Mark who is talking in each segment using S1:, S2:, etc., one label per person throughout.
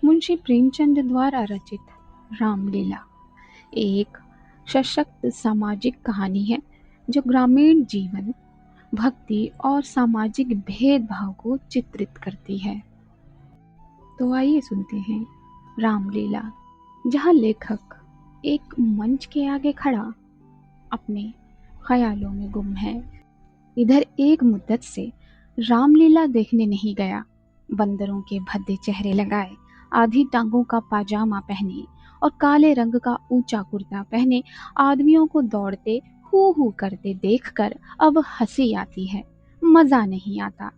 S1: मुंशी प्रेमचंद द्वारा रचित रामलीला एक सशक्त सामाजिक कहानी है जो ग्रामीण जीवन, भक्ति और सामाजिक भेदभाव को चित्रित करती है। तो आइए सुनते हैं रामलीला, जहाँ लेखक एक मंच के आगे खड़ा अपने ख्यालों में गुम है। इधर एक मुद्दत से रामलीला देखने नहीं गया। बंदरों के भद्दे चेहरे लगाए, आधी टांगों का पाजामा पहने और काले रंग का ऊंचा कुर्ता पहने आदमियों को दौड़ते हू हू करते देखकर अब हंसी आती है, मजा नहीं आता।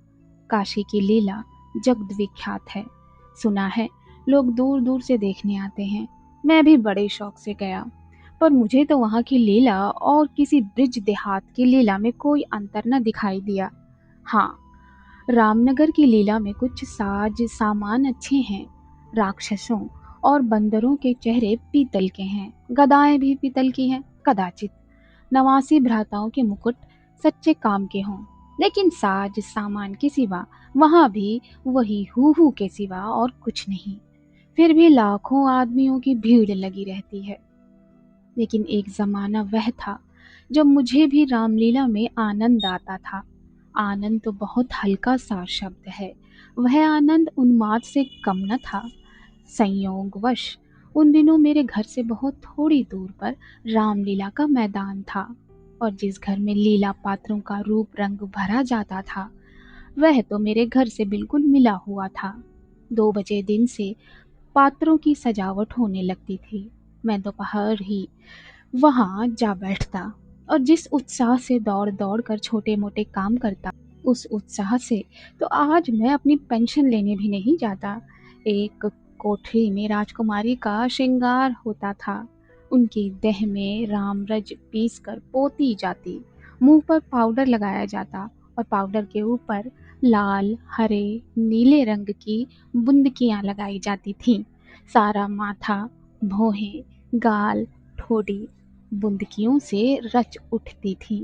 S1: काशी की लीला जगत विख्यात है, सुना है लोग दूर दूर से देखने आते हैं। मैं भी बड़े शौक से गया, पर मुझे तो वहाँ की लीला और किसी ब्रिज देहात की लीला में कोई अंतर न दिखाई दिया। हाँ, रामनगर की लीला में कुछ साज सामान अच्छे हैं। राक्षसों और बंदरों के चेहरे पीतल के हैं, गदाएं भी पीतल की हैं। कदाचित नवासी भ्राताओं के मुकुट सच्चे काम के हों, लेकिन साज सामान के सिवा वहां भी वही हू के सिवा और कुछ नहीं। फिर भी लाखों आदमियों की भीड़ लगी रहती है। लेकिन एक जमाना वह था जब मुझे भी रामलीला में आनंद आता था। आनंद तो बहुत हल्का सा शब्द है, वह आनंद उन्माद से कम न था। संयोगवश उन दिनों मेरे घर से बहुत थोड़ी दूर पर रामलीला का मैदान था, और जिस घर में लीला पात्रों का रूप रंग भरा जाता था वह तो मेरे घर से बिल्कुल मिला हुआ था। 2 बजे दिन से पात्रों की सजावट होने लगती थी। मैं दोपहर ही वहां जा बैठता और जिस उत्साह से दौड़ दौड़ कर छोटे मोटे काम करता, उस उत्साह से तो आज मैं अपनी पेंशन लेने भी नहीं जाता। एक कोठरी में राजकुमारी का श्रृंगार होता था। उनकी देह में रामरज पीस कर पोती जाती, मुंह पर पाउडर लगाया जाता और पाउडर के ऊपर लाल हरे नीले रंग की बुंदकियां लगाई जाती थीं। सारा माथा, भौहें, गाल, ठोड़ी बुंदकियों से रच उठती थी।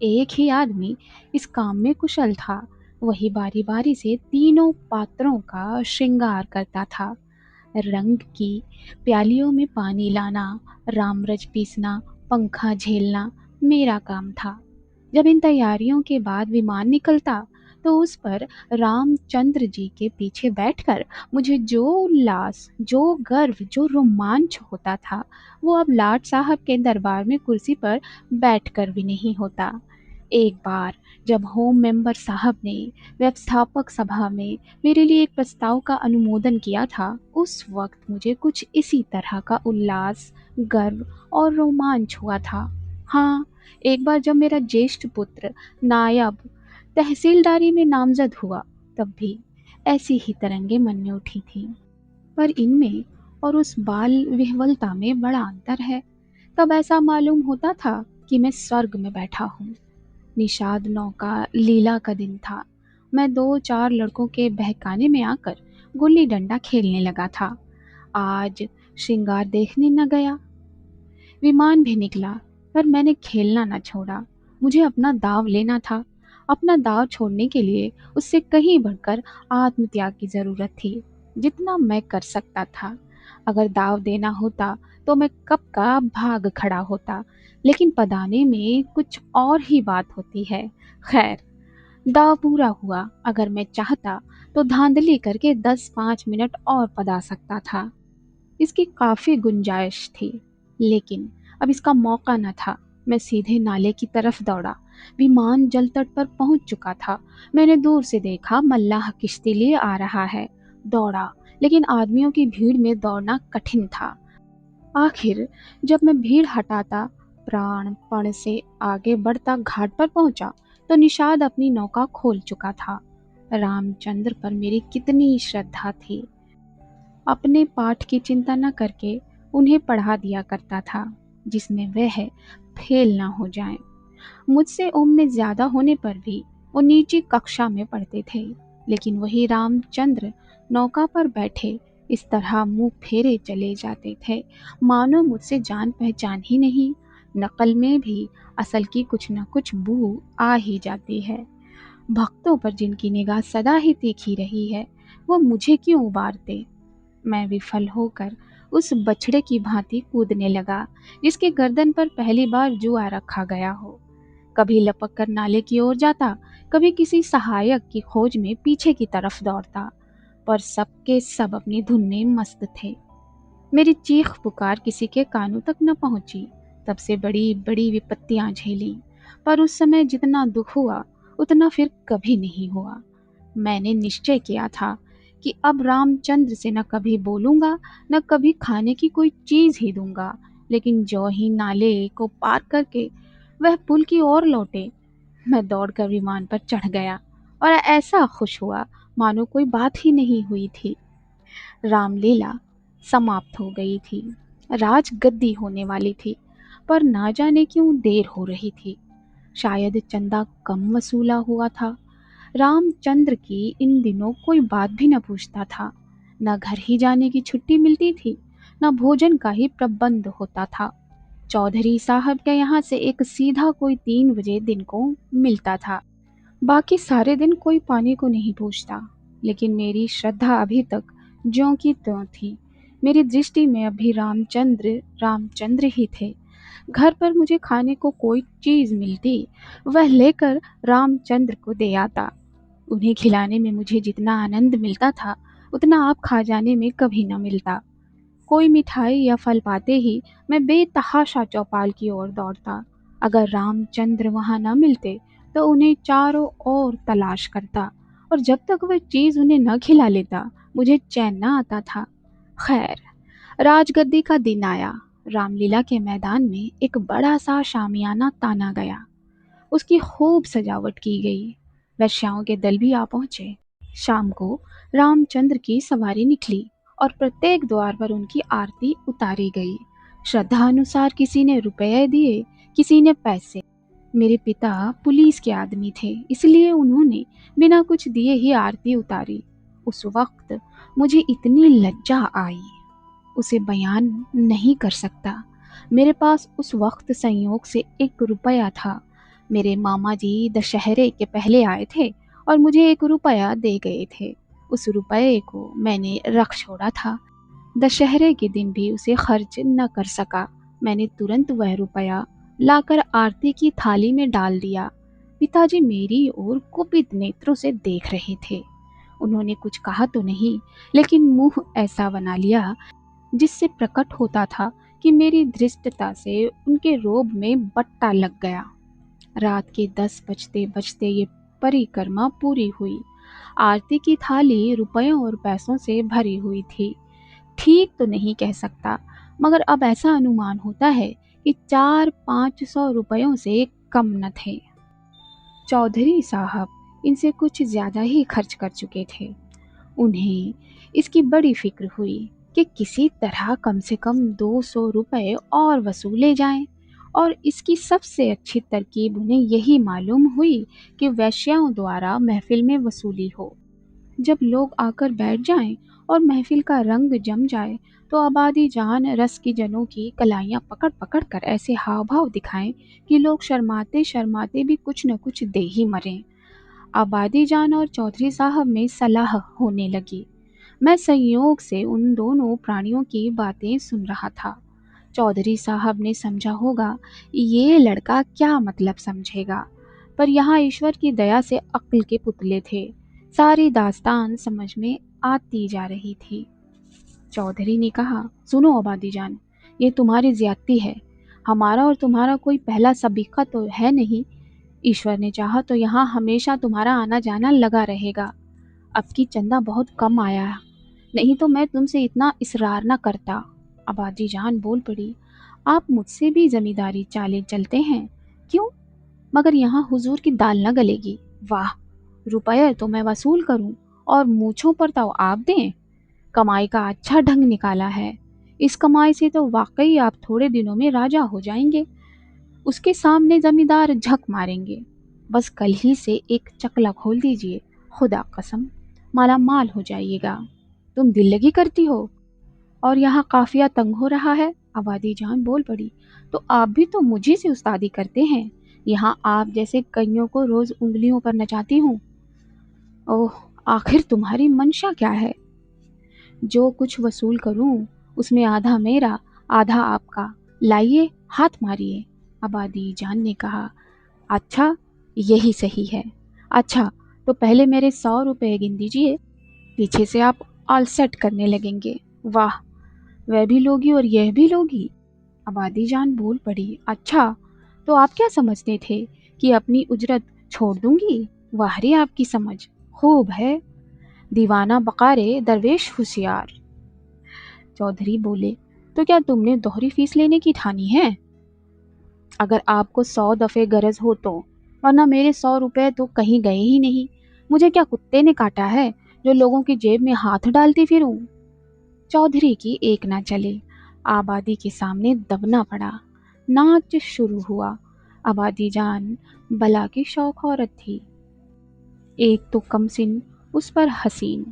S1: एक ही आदमी इस काम में कुशल था। वही बारी बारी से तीनों पात्रों का श्रृंगार करता था। रंग की प्यालियों में पानी लाना, रामरज पीसना, पंखा झेलना मेरा काम था। जब इन तैयारियों के बाद विमान निकलता तो उस पर रामचंद्र जी के पीछे बैठकर मुझे जो उल्लास, जो गर्व, जो रोमांच होता था, वो अब लाट साहब के दरबार में कुर्सी पर बैठकर भी नहीं होता। एक बार जब होम मेंबर साहब ने व्यवस्थापक सभा में मेरे लिए एक प्रस्ताव का अनुमोदन किया था, उस वक्त मुझे कुछ इसी तरह का उल्लास, गर्व और रोमांच हुआ था। हाँ, एक बार जब मेरा ज्येष्ठ पुत्र नायब तहसीलदारी में नामजद हुआ, तब भी ऐसी ही तरंगे मन में उठी थीं। पर इनमें और उस बाल विह्वलता में बड़ा अंतर है। तब ऐसा मालूम होता था कि मैं स्वर्ग में बैठा हूँ। निषाद नौका लीला का दिन था। मैं 2-4 लड़कों के बहकाने में आकर गुल्ली डंडा खेलने लगा था। आज श्रृंगार देखने न गया। विमान भी निकला, पर मैंने खेलना न छोड़ा। मुझे अपना दाव लेना था। अपना दाव छोड़ने के लिए उससे कहीं बढ़कर आत्मत्याग की जरूरत थी, जितना मैं कर सकता था। अगर दाव देना होता तो मैं कब का भाग खड़ा होता, लेकिन पदाने में कुछ और ही बात होती है। खैर, दाव पूरा हुआ। अगर मैं चाहता तो धांधली करके 10-5 मिनट और पदा सकता था। इसकी काफी गुंजाइश थी, लेकिन अब इसका मौका न था। मैं सीधे नाले की तरफ दौड़ा। विमान जल तट पर पहुंच चुका था। मैंने दूर से देखा मल्लाह किश्ती लिए आ रहा है। दौड़ा, लेकिन आदमियों की भीड़ में दौड़ना कठिन था। आखिर जब मैं भीड़ हटाता प्राणपण से आगे बढ़ता घाट पर पहुंचा, तो निषाद अपनी नौका खोल चुका था। रामचंद्र पर मेरी कितनी श्रद्धा थी। अपने पाठ की चिंता न करके उन्हें पढ़ा दिया करता था, जिसमें वह फेल न हो जाएं। मुझसे उम्र में ज्यादा होने पर भी वो नीची कक्षा में पढ़ते थे, लेकिन वही रामचंद्र नौका पर बैठे इस तरह मुंह फेरे चले जाते थे, मानो मुझसे जान पहचान ही नहीं। नकल में भी असल की कुछ न कुछ बू आ ही जाती है। भक्तों पर जिनकी निगाह सदा ही तीखी रही है, वो मुझे क्यों उबारते। मैं विफल होकर उस बछड़े की भांति कूदने लगा जिसके गर्दन पर पहली बार जुआ रखा गया हो। कभी लपक कर नाले की ओर जाता, कभी किसी सहायक की खोज में पीछे की तरफ दौड़ता, पर सबके सब अपनी धुन में मस्त थे। मेरी चीख पुकार किसी के कानों तक न पहुंची। तब से बड़ी बड़ी विपत्तियां झेली, पर उस समय जितना दुख हुआ उतना फिर कभी नहीं हुआ। मैंने निश्चय किया था कि अब रामचंद्र से न कभी बोलूंगा, न कभी खाने की कोई चीज ही दूंगा। लेकिन जो ही नाले को पार करके वह पुल की ओर लौटे, मैं दौड़कर विमान पर चढ़ गया और ऐसा खुश हुआ मानो कोई बात ही नहीं हुई थी। रामलीला समाप्त हो गई थी। राजगद्दी होने वाली थी, पर ना जाने क्यों देर हो रही थी। शायद चंदा कम वसूला हुआ था। रामचंद्र की इन दिनों कोई बात भी न पूछता था। न घर ही जाने की छुट्टी मिलती थी, न भोजन का ही प्रबंध होता था। चौधरी साहब के यहाँ से एक सीधा कोई 3 बजे दिन को मिलता था। बाकी सारे दिन कोई पानी को नहीं पूछता। लेकिन मेरी श्रद्धा अभी तक ज्यों की त्यों थी। मेरी दृष्टि में अभी रामचंद्र रामचंद्र ही थे। घर पर मुझे खाने को कोई चीज मिलती, वह लेकर रामचंद्र को दे आता। उन्हें खिलाने में मुझे जितना आनंद मिलता था, उतना आप खा जाने में कभी न मिलता। कोई मिठाई या फल पाते ही मैं बेतहाशा चौपाल की ओर दौड़ता। अगर रामचंद्र वहां न मिलते तो उन्हें चारों ओर तलाश करता, और जब तक वह चीज उन्हें न खिला लेता मुझे चैन न आता था। खैर, राजगद्दी का दिन आया। रामलीला के मैदान में एक बड़ा सा शामियाना ताना गया। उसकी खूब सजावट की गई। वेश्याओं के दल भी आ पहुंचे। शाम को रामचंद्र की सवारी निकली और प्रत्येक द्वार पर उनकी आरती उतारी गई। श्रद्धा अनुसार किसी ने रुपये दिए, किसी ने पैसे। मेरे पिता पुलिस के आदमी थे, इसलिए उन्होंने बिना कुछ दिए ही आरती उतारी। उस वक्त मुझे इतनी लज्जा आई, उसे बयान नहीं कर सकता। मेरे पास उस वक्त संयोग से 1 रुपया था। मेरे मामा जी दशहरे के पहले आए थे और मुझे 1 रुपया दे गए थे। उस रुपये को मैंने रख छोड़ा था। दशहरे के दिन भी उसे खर्च न कर सका। मैंने तुरंत वह रुपया लाकर आरती की थाली में डाल दिया। पिताजी मेरी ओर कुपित नेत्रों से देख रहे थे। उन्होंने कुछ कहा तो नहीं, लेकिन मुंह ऐसा बना लिया जिससे प्रकट होता था कि मेरी धृष्टता से उनके रोब में बट्टा लग गया। रात के 10 बजते बजते ये परिक्रमा पूरी हुई। आरती की थाली रुपयों और पैसों से भरी हुई थी। ठीक तो नहीं कह सकता, मगर अब ऐसा अनुमान होता है कि 400-500 रुपयों से कम न थे। चौधरी साहब इनसे कुछ ज्यादा ही खर्च कर चुके थे। उन्हें इसकी बड़ी फिक्र हुई कि किसी तरह कम से कम 200 रुपये और वसूले जाएं, और इसकी सबसे अच्छी तरकीब उन्हें यही मालूम हुई कि वेश्याओं द्वारा महफिल में वसूली हो। जब लोग आकर बैठ जाएं और महफिल का रंग जम जाए तो आबादी जान रस की जनों की कलाइयाँ पकड़ पकड़ कर ऐसे हाव भाव दिखाएं कि लोग शर्माते शर्माते भी कुछ न कुछ दे ही मरें। आबादी जान और चौधरी साहब में सलाह होने लगी। मैं संयोग से उन दोनों प्राणियों की बातें सुन रहा था। चौधरी साहब ने समझा होगा ये लड़का क्या मतलब समझेगा, पर यहाँ ईश्वर की दया से अक्ल के पुतले थे। सारी दास्तान समझ में आती जा रही थी। चौधरी ने कहा, सुनो आबादी जान, ये तुम्हारी ज्यादती है। हमारा और तुम्हारा कोई पहला सलीका तो है नहीं। ईश्वर ने चाहा तो यहाँ हमेशा तुम्हारा आना जाना लगा रहेगा। अब की चंदा बहुत कम आया, नहीं तो मैं तुमसे इतना इसरार न करता। आबादी जान बोल पड़ी, आप मुझसे भी जमींदारी चाले चलते हैं क्यों? मगर यहाँ हुजूर की दाल न गलेगी। वाह, रुपये तो मैं वसूल करूं और मूछों पर तो आप दें। कमाई का अच्छा ढंग निकाला है। इस कमाई से तो वाकई आप थोड़े दिनों में राजा हो जाएंगे। उसके सामने जमींदार झक मारेंगे। बस कल ही से एक चकला खोल दीजिए, खुदा कसम माला माल हो जाइएगा। तुम दिल लगी करती हो और यहाँ काफिया तंग हो रहा है। आबादी जान बोल पड़ी, तो आप भी तो मुझे से उस्तादी करते हैं। यहाँ आप जैसे कईयों को रोज उंगलियों पर नचाती हूँ। ओह, आखिर तुम्हारी मंशा क्या है? जो कुछ वसूल करूं उसमें आधा मेरा, आधा आपका। लाइए, हाथ मारिए। आबादी जान ने कहा। अच्छा, यही सही है। अच्छा, तो पहले मेरे 100 रुपए गिन दीजिए, पीछे से आप ऑल सेट करने लगेंगे। वाह, वह भी लोगी और यह भी लोगी। आबादी जान बोल पड़ी। अच्छा, तो आप क्या समझते थे कि अपनी उजरत छोड़ दूंगी? वाह रे आपकी समझ, खूब है। दीवाना बकारे दरवेश होशियार। चौधरी बोले, तो क्या तुमने दोहरी फीस लेने की ठानी है? अगर आपको 100 दफे गरज हो तो, वरना मेरे 100 रुपए तो कहीं गए ही नहीं। मुझे क्या कुत्ते ने काटा है जो लोगों की जेब में हाथ डालती फिरूं? चौधरी की एक ना चले, आबादी के सामने दबना पड़ा। नाच शुरू हुआ। आबादी जान बला की शौक औरत थी। एक तो कमसिन, उस पर हसीन,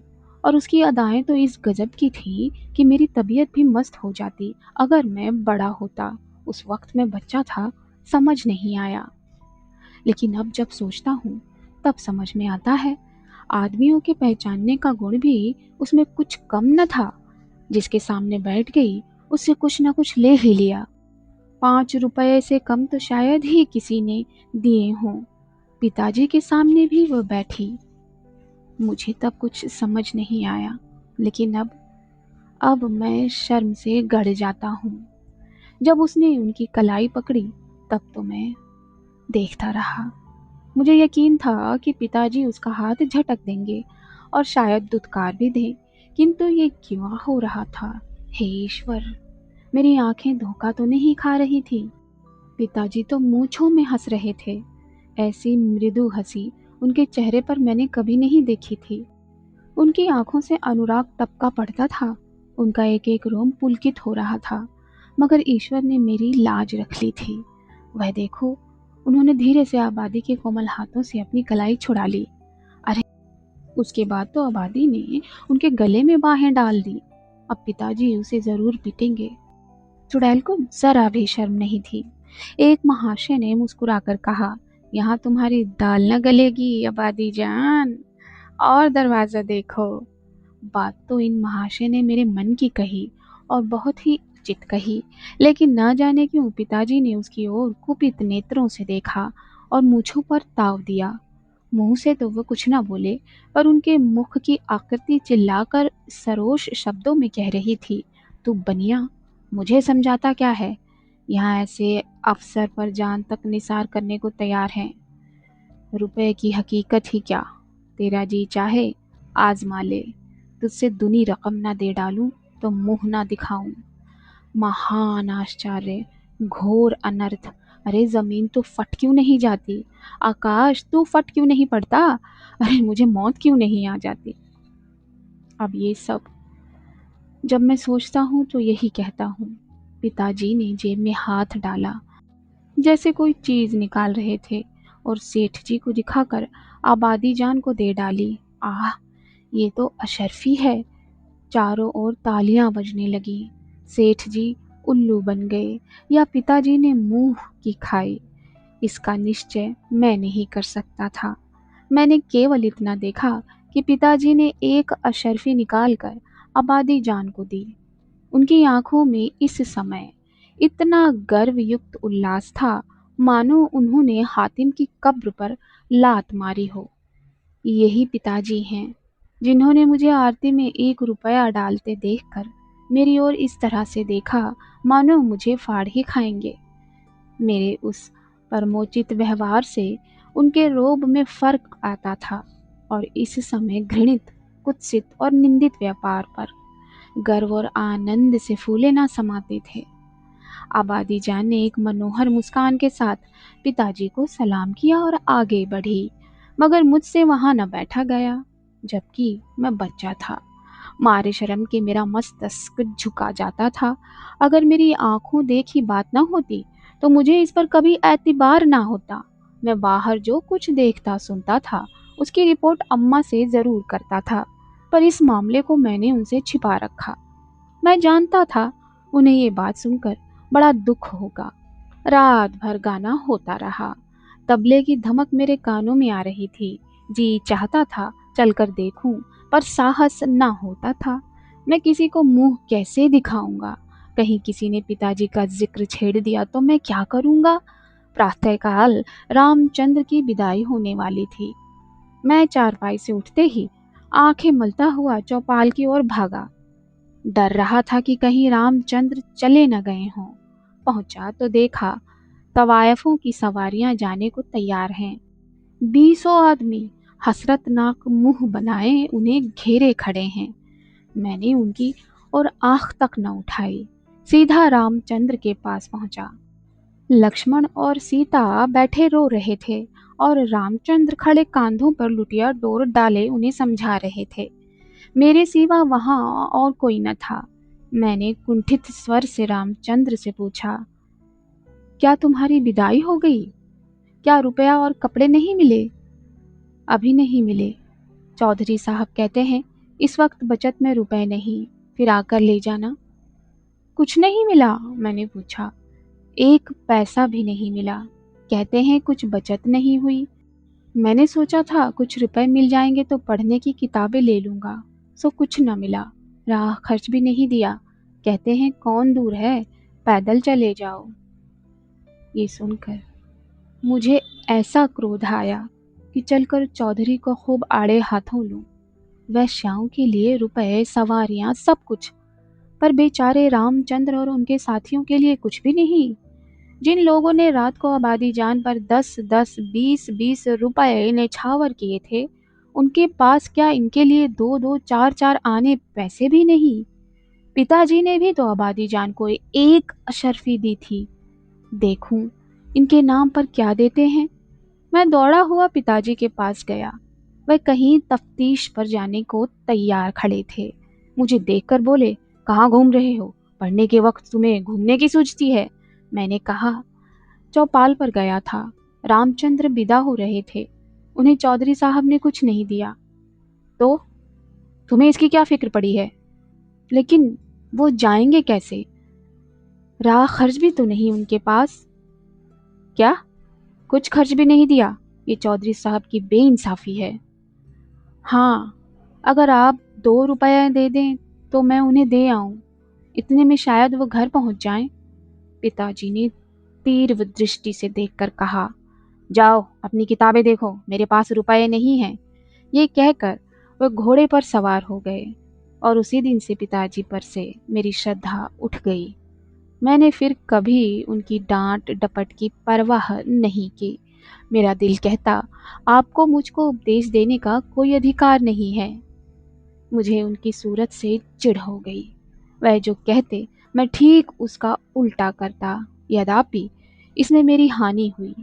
S1: और उसकी अदाएं तो इस गजब की थी कि मेरी तबीयत भी मस्त हो जाती अगर मैं बड़ा होता। उस वक्त मैं बच्चा था, समझ नहीं आया। लेकिन अब जब सोचता हूँ तब समझ में आता है, आदमियों के पहचानने का गुण भी उसमें कुछ कम न था। जिसके सामने बैठ गई उससे कुछ न कुछ ले ही लिया। 5 रुपए से कम तो शायद ही किसी ने दिए हों। पिताजी के सामने भी वह बैठी। मुझे तब कुछ समझ नहीं आया, लेकिन अब मैं शर्म से गड़ जाता हूँ। जब उसने उनकी कलाई पकड़ी तब तो मैं देखता रहा। मुझे यकीन था कि पिताजी उसका हाथ झटक देंगे और शायद दुत्कार भी दें, किंतु ये क्यों हो रहा था? हे ईश्वर, मेरी आंखें धोखा तो नहीं खा रही थी। पिताजी तो मूंछों में हंस रहे थे। ऐसी मृदु हंसी उनके चेहरे पर मैंने कभी नहीं देखी थी। उनकी आंखों से अनुराग टपका पड़ता था। उनका एक एक रोम पुलकित हो रहा था। मगर ईश्वर ने मेरी लाज रख ली थी। वह देखो, उन्होंने धीरे से आबादी के कोमल हाथों से अपनी कलाई छुड़ा ली। अरे, उसके बाद तो आबादी ने उनके गले में बाहें डाल दी। अब पिताजी उसे जरूर पीटेंगे। चुड़ैल को जरा भी शर्म नहीं थी। एक महाशय ने मुस्कुराकर कहा, यहाँ तुम्हारी दाल न गलेगी आबादी जान, और दरवाजा देखो। बात तो इन महाशय ने मेरे मन की कही और बहुत ही उचित कही, लेकिन न जाने क्यों पिताजी ने उसकी ओर कुपित नेत्रों से देखा और मूंछों पर ताव दिया। मुंह से तो वह कुछ न बोले, पर उनके मुख की आकृति चिल्लाकर सरोष शब्दों में कह रही थी, तू बनिया, मुझे समझाता क्या है? यहाँ ऐसे अफसर पर जान तक निसार करने को तैयार हैं। रुपए की हकीकत ही क्या, तेरा जी चाहे आजमा ले। तुझसे दुनी रकम ना दे डालूं तो मुंह ना दिखाऊं। महान आश्चर्य, घोर अनर्थ। अरे जमीन तो फट क्यों नहीं जाती? आकाश तू फट क्यों नहीं पड़ता? अरे मुझे मौत क्यों नहीं आ जाती? अब ये सब जब मैं सोचता हूँ तो यही कहता हूँ। पिताजी ने जेब में हाथ डाला, जैसे कोई चीज निकाल रहे थे, और सेठ जी को दिखाकर आबादी जान को दे डाली। आह, ये तो अशर्फी है। चारों ओर तालियां बजने लगी। सेठ जी उल्लू बन गए या पिताजी ने मुंह की खाई, इसका निश्चय मैं नहीं कर सकता था। मैंने केवल इतना देखा कि पिताजी ने एक अशर्फी निकालकर आबादी जान को दी। उनकी आंखों में इस समय इतना गर्वयुक्त उल्लास था, मानो उन्होंने हातिम की कब्र पर लात मारी हो। यही पिताजी हैं जिन्होंने मुझे आरती में 1 रुपया डालते देखकर मेरी ओर इस तरह से देखा मानो मुझे फाड़ ही खाएंगे। मेरे उस परमोचित व्यवहार से उनके रोब में फर्क आता था, और इस समय घृणित, कुत्सित और निंदित व्यापार पर गर्व और आनंद से फूले ना समाते थे। आबादी जान ने एक मनोहर मुस्कान के साथ पिताजी को सलाम किया और आगे बढ़ी, मगर मुझसे वहां न बैठा गया, जबकि मैं बच्चा था। मारे शर्म के मेरा मस्तक झुका जाता था। अगर मेरी आंखों देखी बात न होती तो मुझे इस पर कभी एतबार ना होता। मैं बाहर जो कुछ देखता सुनता था उसकी रिपोर्ट अम्मा से जरूर करता था, पर इस मामले को मैंने उनसे छिपा रखा। मैं जानता था उन्हें ये बात सुनकर बड़ा दुख होगा। रात भर गाना होता रहा। तबले की धमक मेरे कानों में आ रही थी। जी चाहता था चलकर देखूं, पर साहस ना होता था। मैं किसी को मुंह कैसे दिखाऊंगा? कहीं किसी ने पिताजी का जिक्र छेड़ दिया तो मैं क्या करूंगा? प्रातःकाल रामचंद्र की विदाई होने वाली थी। मैं चारपाई से उठते ही आंखें मलता हुआ चौपाल की ओर भागा। डर रहा था कि कहीं रामचंद्र चले न गए हों। पहुंचा तो देखा तवायफों की सवारियां जाने को तैयार हैं। बीसों आदमी हसरतनाक मुंह बनाए उन्हें घेरे खड़े हैं। मैंने उनकी और आंख तक न उठाई, सीधा रामचंद्र के पास पहुंचा। लक्ष्मण और सीता बैठे रो रहे थे और रामचंद्र खड़े कांधों पर लुटिया डोर डाले उन्हें समझा रहे थे। मेरे सिवा वहां और कोई न था। मैंने कुंठित स्वर से रामचंद्र से पूछा, क्या तुम्हारी विदाई हो गई? क्या रुपया और कपड़े नहीं मिले? अभी नहीं मिले। चौधरी साहब कहते हैं इस वक्त बचत में रुपए नहीं, फिर आकर ले जाना। कुछ नहीं मिला? मैंने पूछा। एक पैसा भी नहीं मिला। कहते हैं कुछ बचत नहीं हुई। मैंने सोचा था कुछ रुपए मिल जाएंगे तो पढ़ने की किताबें ले लूंगा, सो कुछ न मिला। राह खर्च भी नहीं दिया। कहते हैं कौन दूर है, पैदल चले जाओ। ये सुनकर मुझे ऐसा क्रोध आया कि चलकर चौधरी को खूब आड़े हाथों लूं। वैश्याओं के लिए रुपए, सवारियां, सब कुछ, पर बेचारे रामचंद्र और उनके साथियों के लिए कुछ भी नहीं। जिन लोगों ने रात को आबादी जान पर 10-10, 20-20 रुपए नेछावर किए थे, उनके पास क्या इनके लिए 2-2, 4-4 आने पैसे भी नहीं? पिताजी ने भी तो आबादी जान को एक अशर्फी दी थी। देखूं इनके नाम पर क्या देते हैं। मैं दौड़ा हुआ पिताजी के पास गया। वह कहीं तफ्तीश पर जाने को तैयार खड़े थे। मुझे देखकर बोले, कहाँ घूम रहे हो? पढ़ने के वक्त तुम्हें घूमने की सूझती है? मैंने कहा, चौपाल पर गया था। रामचंद्र विदा हो रहे थे, उन्हें चौधरी साहब ने कुछ नहीं दिया। तो तुम्हें इसकी क्या फिक्र पड़ी है? लेकिन वो जाएंगे कैसे? राह खर्च भी तो नहीं उनके पास। क्या? कुछ खर्च भी नहीं दिया? ये चौधरी साहब की बेइंसाफी है। हाँ, अगर आप 2 रुपये दे दें तो मैं उन्हें दे आऊं। इतने में शायद वो घर पहुंच जाएं। पिताजी ने तीव्र दृष्टि से देखकर कहा, जाओ अपनी किताबें देखो, मेरे पास रुपए नहीं हैं। ये कहकर वह घोड़े पर सवार हो गए और उसी दिन से पिताजी पर से मेरी श्रद्धा उठ गई। मैंने फिर कभी उनकी डांट डपट की परवाह नहीं की। मेरा दिल कहता, आपको मुझको उपदेश देने का कोई अधिकार नहीं है। मुझे उनकी सूरत से चिढ़ हो गई। वह जो कहते मैं ठीक उसका उल्टा करता। यद्यपि इसमें मेरी हानि हुई,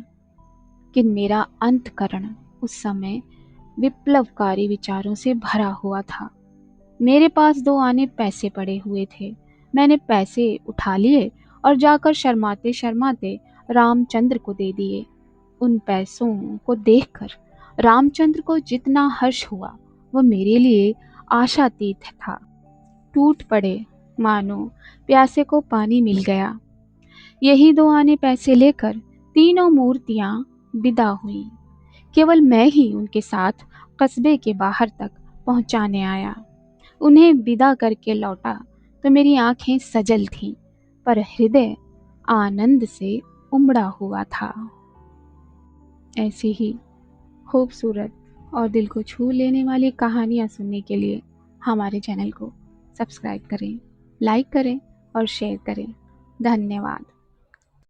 S1: कि मेरा अंतकरण उस समय विप्लवकारी विचारों से भरा हुआ था। मेरे पास 2 आने पैसे पड़े हुए थे। मैंने पैसे उठा लिए और जाकर शर्माते शर्माते रामचंद्र को दे दिए। उन पैसों को देखकर रामचंद्र को जितना हर्ष हुआ, वह मेरे लिए आशातीत था। टूट पड़े, मानो प्यासे को पानी मिल गया। यही 2 आने पैसे लेकर तीनों मूर्तियां विदा हुई। केवल मैं ही उनके साथ कस्बे के बाहर तक पहुंचाने आया। उन्हें विदा करके लौटा तो मेरी आंखें सजल थीं, पर हृदय आनंद से उमड़ा हुआ था। ऐसी ही खूबसूरत और दिल को छू लेने वाली कहानियाँ सुनने के लिए हमारे चैनल को सब्सक्राइब करें, लाइक करें और शेयर करें। धन्यवाद।